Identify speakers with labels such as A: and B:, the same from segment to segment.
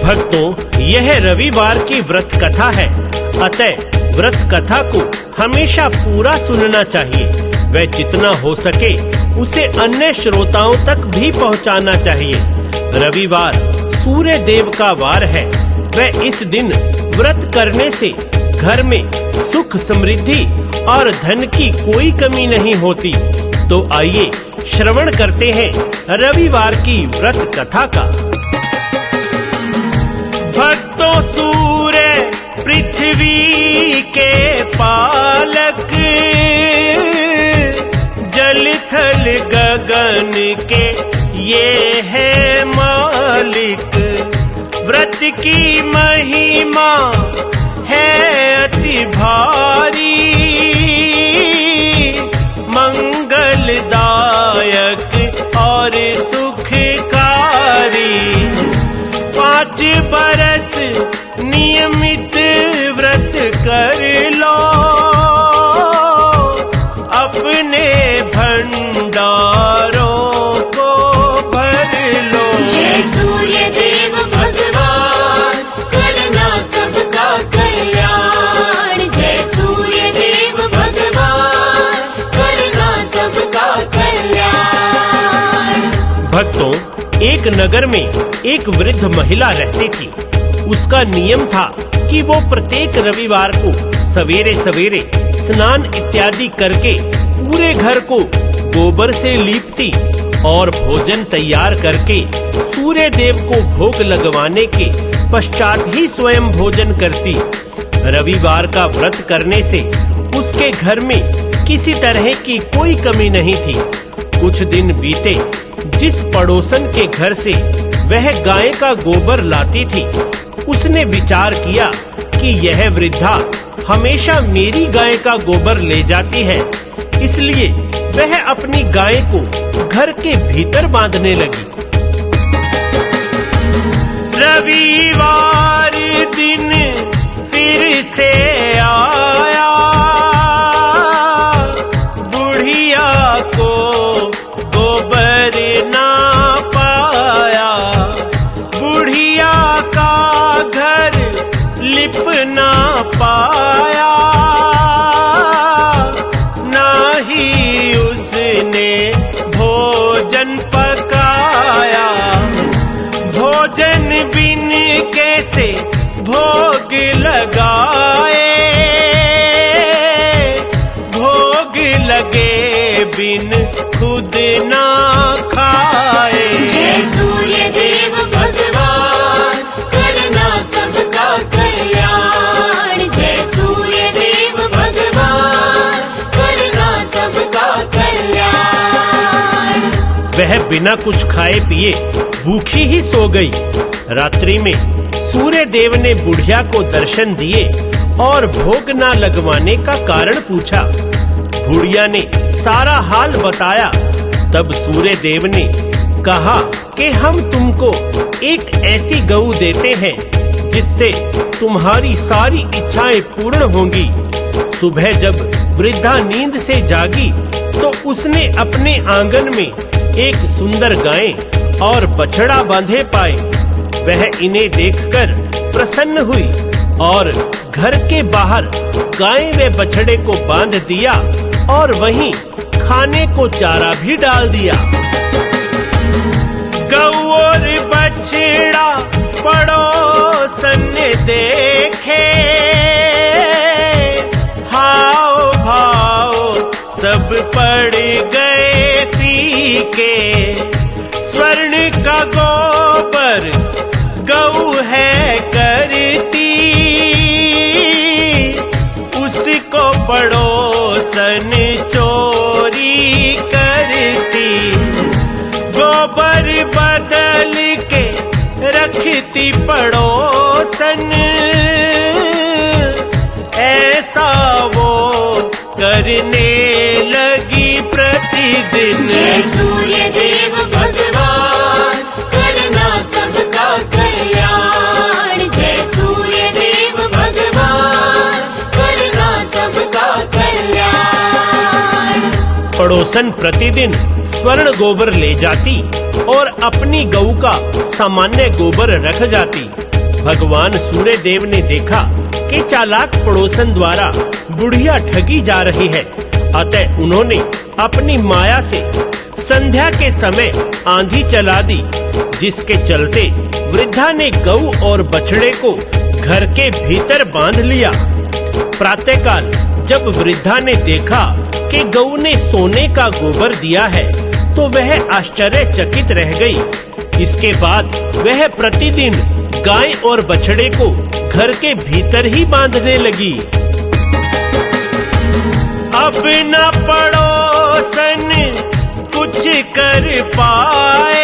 A: भक्तों, यह रविवार की व्रत कथा है। अतः व्रत कथा को हमेशा पूरा सुनना चाहिए व जितना हो सके उसे अन्य श्रोताओं तक भी पहुंचाना चाहिए। रविवार सूर्य देव का वार है व इस दिन व्रत करने से घर में सुख समृद्धि और धन की कोई कमी नहीं होती। तो आइए श्रवण करते हैं रविवार की व्रत कथा का। भक्तों, सूर्य पृथ्वी के पालक, जल थल गगन के ये है मालिक। व्रत की महिमा है अति भारी, मंगलदायक और सुखकारी। 5 बरस नियमित व्रत कर लो, अपने भंडारों को भर लो।
B: जय सूर्य देव भगवान, करना सबका कल्याण। जय सूर्य देव भगवान, करना सबका कल्याण।
A: भक्तों, एक नगर में एक वृद्ध महिला रहती थी। उसका नियम था कि वो प्रत्येक रविवार को सवेरे सवेरे स्नान इत्यादि करके पूरे घर को गोबर से लीपती और भोजन तैयार करके सूर्य देव को भोग लगवाने के पश्चात ही स्वयं भोजन करती। रविवार का व्रत करने से उसके घर में किसी तरह की कोई कमी नहीं थी। कुछ दिन बीते, जिस पड़ोसन के घर से वह गाय का गोबर लाती थी, उसने विचार किया कि यह वृद्धा हमेशा मेरी गाय का गोबर ले जाती है, इसलिए वह अपनी गाय को घर के भीतर बांधने लगी। रविवार दिन फिर से आया, बुढ़िया को गोबर ना पाया। बुढ़िया का घर लिप ना पाया, ना ही उसने भोजन पकाया। भोजन बिन कैसे भोग लगाए, भोग लगे बिन खुद ना खाए।
B: जय सूर्य देव भगवान, करना सबका कल्याण। जय सूर्य देव भगवान, करना सबका कल्याण।
A: वह बिना कुछ खाए पिए भूखी ही सो गई। रात्रि में सूर्य देव ने बुढ़िया को दर्शन दिए और भोग न लगवाने का कारण पूछा। बुढ़िया ने सारा हाल बताया। तब सूर्य देव ने कहा कि हम तुमको एक ऐसी गऊ देते हैं जिससे तुम्हारी सारी इच्छाएं पूर्ण होंगी। सुबह जब वृद्धा नींद से जागी तो उसने अपने आंगन में एक सुंदर गाय और बछड़ा बांधे पाए। वह इन्हें देखकर प्रसन्न हुई और घर के बाहर गाय व बछड़े को बांध दिया और वहीं खाने को चारा भी डाल दिया। गऊ और बछड़ा पड़ोसन देखे, हाव भाव सब पड़ गए फीके। स्वर्ण का गोबर गऊ है करती, उसको पड़ोसन चोरी करती। गोबर बदल के रखती पड़ोसन, ऐसा वो करने लगी प्रतिदिन।
B: जय सूर्य देव भगवान, करना सबका कल्याण। जय सूर्य देव भगवान, करना सबका कल्याण।
A: पड़ोसन प्रतिदिन स्वर्ण गोबर ले जाती और अपनी गऊ का सामान्य गोबर रख जाती। भगवान सूर्य देव ने देखा कि चालाक पड़ोसन द्वारा बुढ़िया ठगी जा रही है, अतः उन्होंने अपनी माया से संध्या के समय आंधी चला दी, जिसके चलते वृद्धा ने गऊ और बछड़े को घर के भीतर बांध लिया। प्रातःकाल जब वृद्धा ने देखा कि गऊ ने सोने का गोबर दिया है, तो वह आश्चर्यचकित रह गई। इसके बाद वह प्रतिदिन गाय और बछड़े को घर के भीतर ही बांधने लगी। अब न पड़ोसन कुछ कर पाए,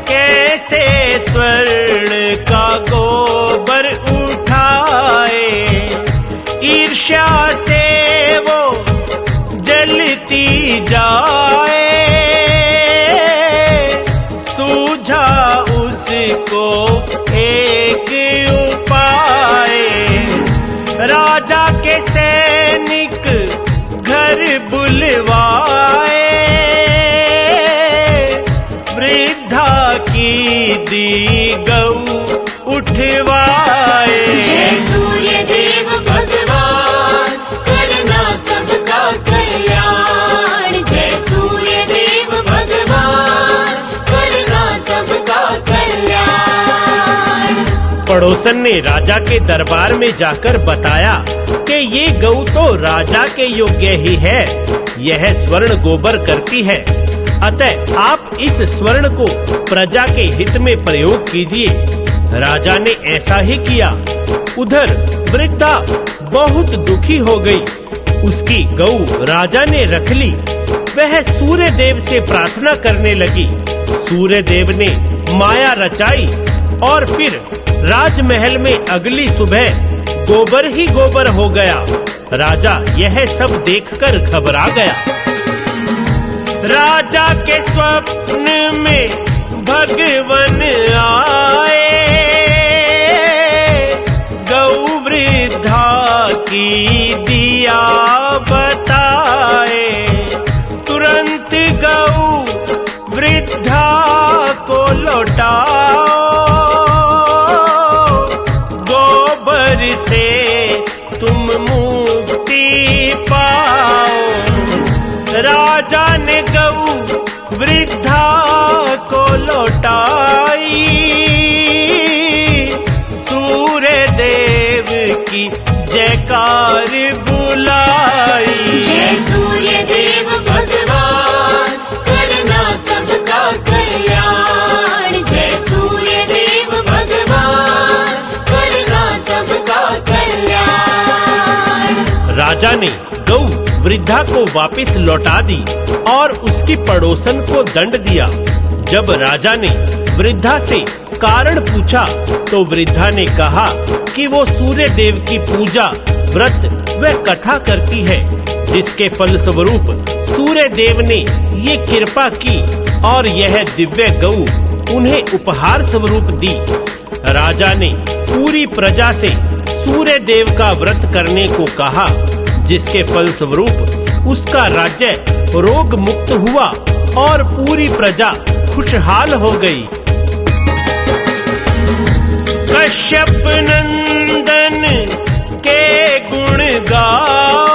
A: कैसे स्वर्ण का गोबर उठाए। ईर्ष्या से वो जलती जाए, सूझा उसको एक उपाय। राजा के सैनिक घर बुलवाए, वृद्धा की दी गऊ उठवाए।
B: जय सूर्य देव भगवान, करना सबका कल्याण। जय सूर्य देव भगवान, करना सबका कल्याण।
A: पड़ोसन ने राजा के दरबार में जाकर बताया कि ये गऊ तो राजा के योग्य ही है, यह स्वर्ण गोबर करती है, अतः आप इस स्वर्ण को प्रजा के हित में प्रयोग कीजिए। राजा ने ऐसा ही किया। उधर वृद्धा बहुत दुखी हो गई। उसकी गऊ राजा ने रख ली। वह सूर्य देव से प्रार्थना करने लगी। सूर्य देव ने माया रचाई और फिर राजमहल में अगली सुबह गोबर ही गोबर हो गया। राजा यह सब देखकर घबरा गया। राजा के स्वप्न में भगवान आए, गौ वृद्धा की दिया बताए। तुरंत गौ वृद्धा को लौटाओ, गोबर से तुम मुक्ति पाओ। राजा ने गऊ वृद्धा को लौटाई, सूर्य देव की जयकार बुलाई।
B: जय सूर्य देव भगवान, करना सबका कल्याण। जय सूर्य देव भगवान, करना सबका कल्याण।
A: राजा ने गऊ वृद्धा को वापस लौटा दी और उसकी पड़ोसन को दंड दिया। जब राजा ने वृद्धा से कारण पूछा तो वृद्धा ने कहा कि वो सूर्य देव की पूजा, व्रत व कथा करती है, जिसके फल स्वरूप सूर्य देव ने ये कृपा की और यह दिव्य गऊ उन्हें उपहार स्वरूप दी। राजा ने पूरी प्रजा से सूर्य देव का व्रत करने को कहा, जिसके फल स्वरूप उसका राज्य रोग मुक्त हुआ और पूरी प्रजा खुशहाल हो गई। कश्यप नंदन के गुण गाओ,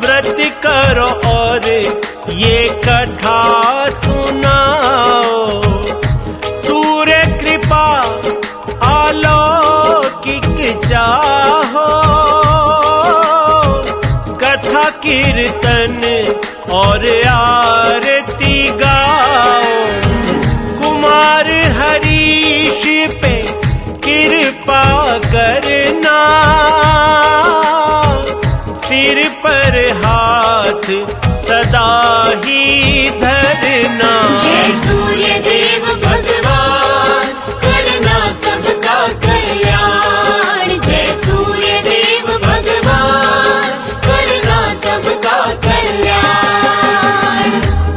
A: व्रत करो और ये कथा सुनाओ। सूर्य कृपा अलौकिक चाहो, कथा कीर्तन और आरती गाओ। कुमार हरीश पे कृपा करना, सिर पर हाथ सदा ही धरना।
B: जय सूर्य देव भगवान, करना सबका कल्याण। जय सूर्य देव भगवान, करना सबका कल्याण।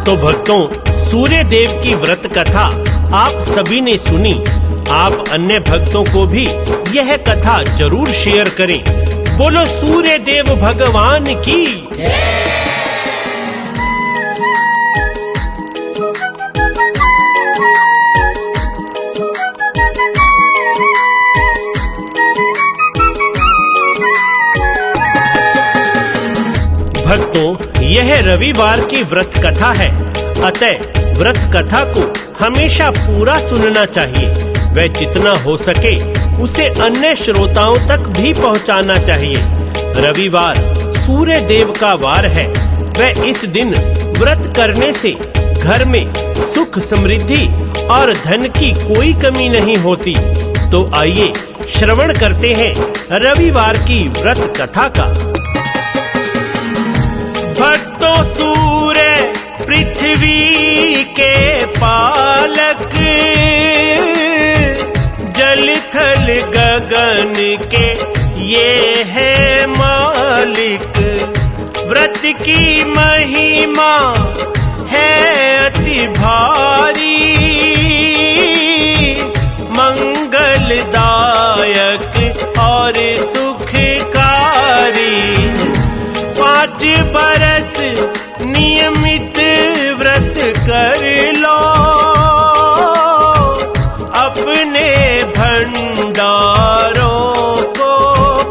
A: तो भक्तों, सूर्य देव की व्रत कथा आप सभी ने सुनी। आप अन्य भक्तों को भी यह कथा जरूर शेयर करें। बोलो सूर्य देव भगवान की जय। यह रविवार की व्रत कथा है, अतः व्रत कथा को हमेशा पूरा सुनना चाहिए व जितना हो सके उसे अन्य श्रोताओं तक भी पहुंचाना चाहिए। रविवार सूर्य देव का वार है व इस दिन व्रत करने से घर में सुख समृद्धि और धन की कोई कमी नहीं होती। तो आइए श्रवण करते हैं रविवार की व्रत कथा का। भक्तों, सूर्य पृथ्वी के पालक, जल थल गगन के ये है मालिक। व्रत की महिमा है अति भारी, मंगलदायक और सुखकारी। 5 बरस नियमित व्रत कर लो, अपने भंडारों को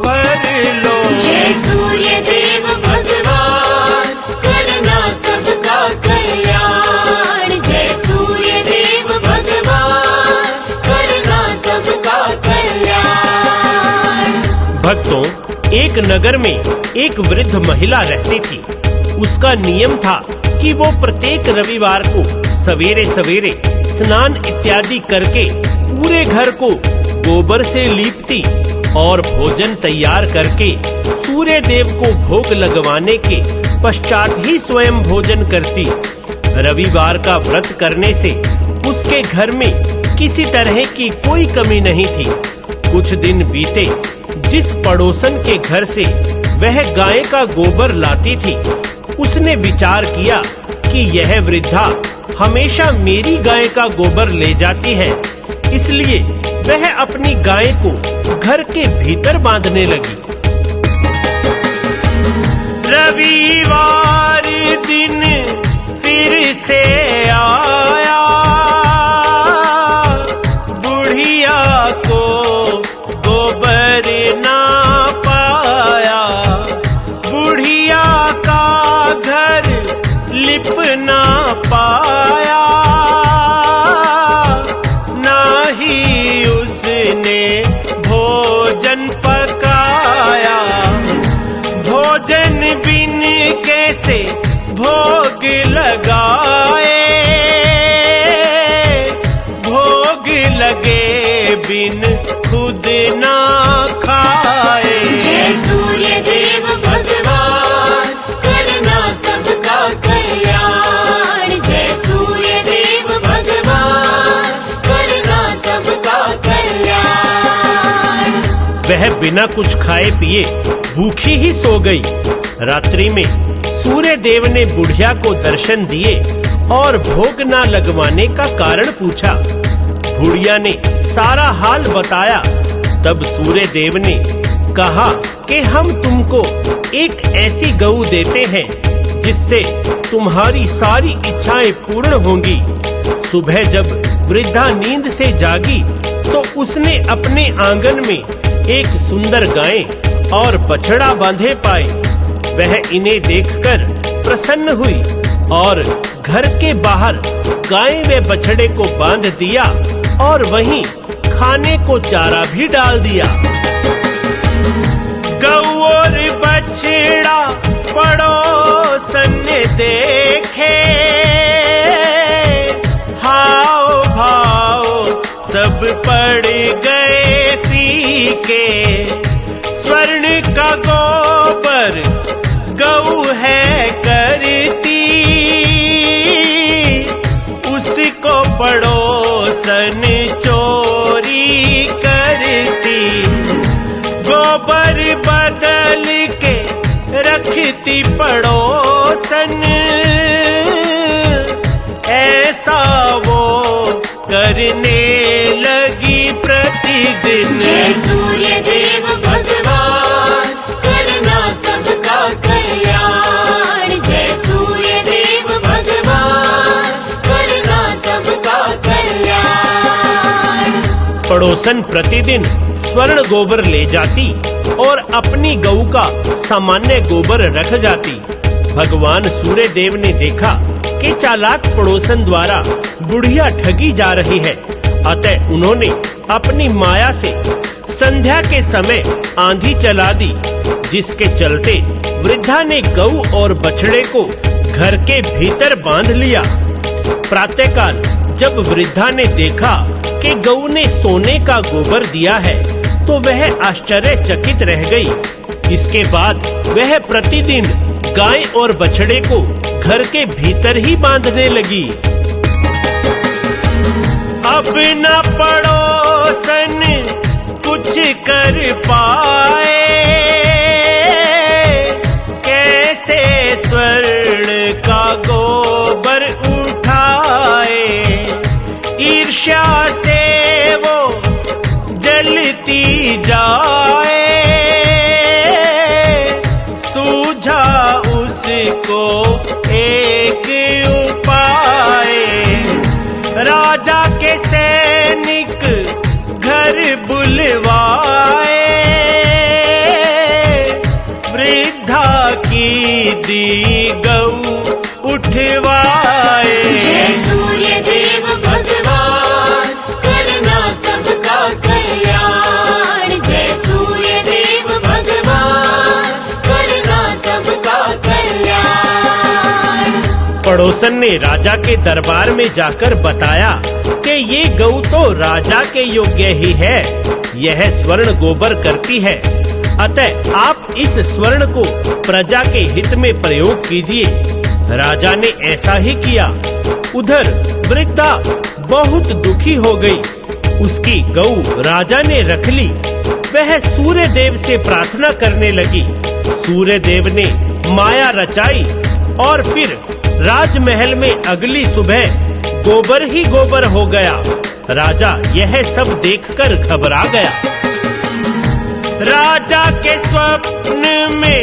A: भर लो।
B: जय सूर्य देव भगवान, करना सबका कल्याण। जय सूर्य देव भगवान, करना सबका कल्याण।
A: भक्तों, एक नगर में एक वृद्ध महिला रहती थी। उसका नियम था कि वो प्रत्येक रविवार को सवेरे सवेरे स्नान इत्यादि करके पूरे घर को गोबर से लीपती और भोजन तैयार करके सूर्य देव को भोग लगवाने के पश्चात ही स्वयं भोजन करती। रविवार का व्रत करने से उसके घर में किसी तरह की कोई कमी नहीं थी। कुछ दिन बीते, जिस पड़ोसन के घर से वह गाय का गोबर लाती थी, उसने विचार किया कि यह वृद्धा हमेशा मेरी गाय का गोबर ले जाती है, इसलिए वह अपनी गाय को घर के भीतर बांधने लगी। रविवार दिन फिर से आया, बुढ़िया को गोबर ना पाया। बुढ़िया का घर लिप ना पाया, ना ही उसने भोजन पकाया। भोजन बिन कैसे भोग लगाए, भोग लगे बिन खुद ना खाए।
B: जय सूर्य देव भगवान, करना सबका कल्याण। जय सूर्य देव भगवान, करना सबका कल्याण।
A: वह बिना कुछ खाए पिए भूखी ही सो गई। रात्रि में सूर्य देव ने बुढ़िया को दर्शन दिए और भोग ना लगवाने का कारण पूछा। बुढ़िया ने सारा हाल बताया। तब सूर्य देव ने कहा कि हम तुमको एक ऐसी गऊ देते हैं जिससे तुम्हारी सारी इच्छाएं पूर्ण होंगी। सुबह जब वृद्धा नींद से जागी तो उसने अपने आंगन में एक सुंदर गाय और बछड़ा बांधे पाए। वह इन्हें देखकर प्रसन्न हुई और घर के बाहर गाय व बछड़े को बांध दिया और वहीं खाने को चारा भी डाल दिया। गऊ और बछड़ा पड़ोसन देखे, हाव भाव सब पड़ गए फीके। स्वर्ण का गोबर गऊ है करती, उसको पड़ोसन चोरी करती। गोबर बदल के रखती पड़ोसन, ऐसा वो करने लगी प्रतिदिन।
B: जय सूर्य देव भगवान, करना सबका कल्याण। जय सूर्य देव भगवान, करना सबका कल्याण।
A: पड़ोसन प्रतिदिन स्वर्ण गोबर ले जाती और अपनी गऊ का सामान्य गोबर रख जाती। भगवान सूर्य देव ने देखा कि चालाक पड़ोसन द्वारा बुढ़िया ठगी जा रही है, अतः उन्होंने अपनी माया से संध्या के समय आंधी चला दी, जिसके चलते वृद्धा ने गऊ और बछड़े को घर के भीतर बांध लिया। प्रातःकाल जब वृद्धा ने देखा कि गऊ ने सोने का गोबर दिया है, तो वह आश्चर्यचकित रह गई। इसके बाद वह प्रतिदिन गाय और बछड़े को घर के भीतर ही बांधने लगी। अब न पड़ोसन कुछ कर पाए, कैसे स्वर्ण का गोबर उठाए। ईर्ष्या से वो जलती जाए, सूझा उसको एक उपाय। राजा के सैनिक घर बुलवाए, वृद्धा की दी गऊ उठवाए।
B: जय सूर्य देव भगवान, करना सबका कल्याण। जय सूर्य देव भगवान, करना सबका कल्याण।
A: पड़ोसन ने राजा के दरबार में जाकर बताया कि ये गऊ तो राजा के योग्य ही है, यह स्वर्ण गोबर करती है, अतः आप इस स्वर्ण को प्रजा के हित में प्रयोग कीजिए। राजा ने ऐसा ही किया। उधर वृद्धा बहुत दुखी हो गई। उसकी गऊ राजा ने रख ली। वह सूर्य देव से प्रार्थना करने लगी। सूर्य देव ने माया रचाई और फिर राजमहल में अगली सुबह गोबर ही गोबर हो गया। राजा यह सब देखकर घबरा गया। राजा के स्वप्न में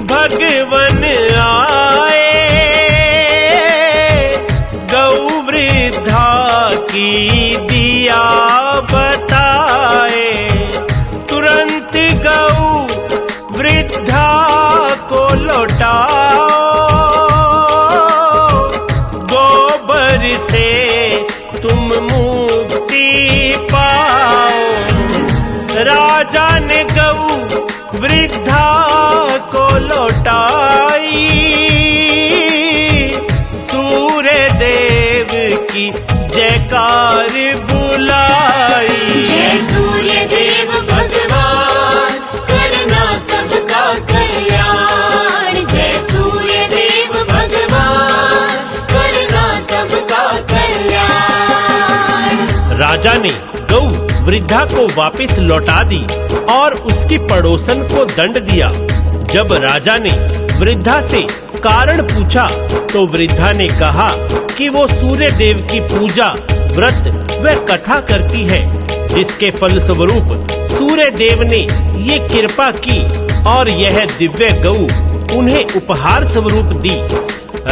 A: भगवान आए, गौ वृद्धा की दिया बताए। तुरंत गौ वृद्धा को लौटाओ, गोबर से तुम मुक्ति पाओ। राजा ने गऊ वृद्धा को लौटाई, सूर्य देव की जयकार बुलाई।
B: जय सूर्य देव भगवान, करना सबका कल्याण। जय सूर्य देव भगवान, करना सबका कल्याण।
A: राजा ने गऊ वृद्धा को वापस लौटा दी और उसकी पड़ोसन को दंड दिया। जब राजा ने वृद्धा से कारण पूछा तो वृद्धा ने कहा कि वो सूर्य देव की पूजा, व्रत व कथा करती है, जिसके फल स्वरूप सूर्य देव ने ये कृपा की और यह दिव्य गऊ उन्हें उपहार स्वरूप दी।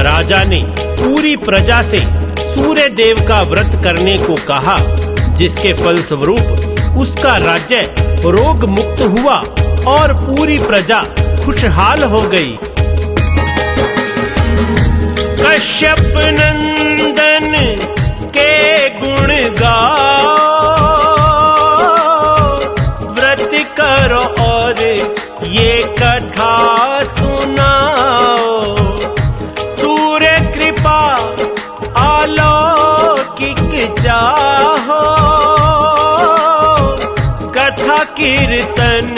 A: राजा ने पूरी प्रजा से सूर्य देव का व्रत करने को कहा, जिसके फल स्वरूप उसका राज्य रोग मुक्त हुआ और पूरी प्रजा खुशहाल हो गई। कश्यप नंदन के गुण गाओ, व्रत करो और ये कथा सुनाओ। सूर्य कृपा अलौकिक चाहो, कथा कीर्तन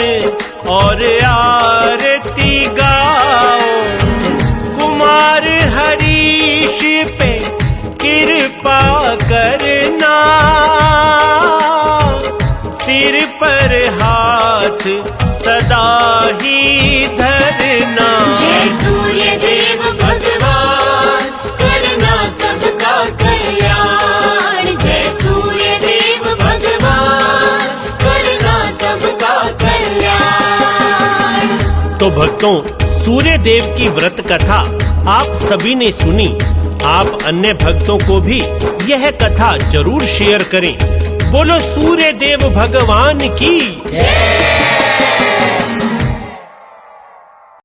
A: और आरती गाओ। कुमार हरीश पे कृपा करना, सिर पर हाथ सदा ही धरना।
B: जय सूर्य देव भगवान, करना सबका कल्याण। जय सूर्य देव भगवान, करना सबका कल्याण।
A: तो भक्तों, सूर्य देव की व्रत कथा आप सभी ने सुनी। आप अन्य भक्तों को भी यह कथा जरूर शेयर करें। बोलो सूर्य देव भगवान की जय।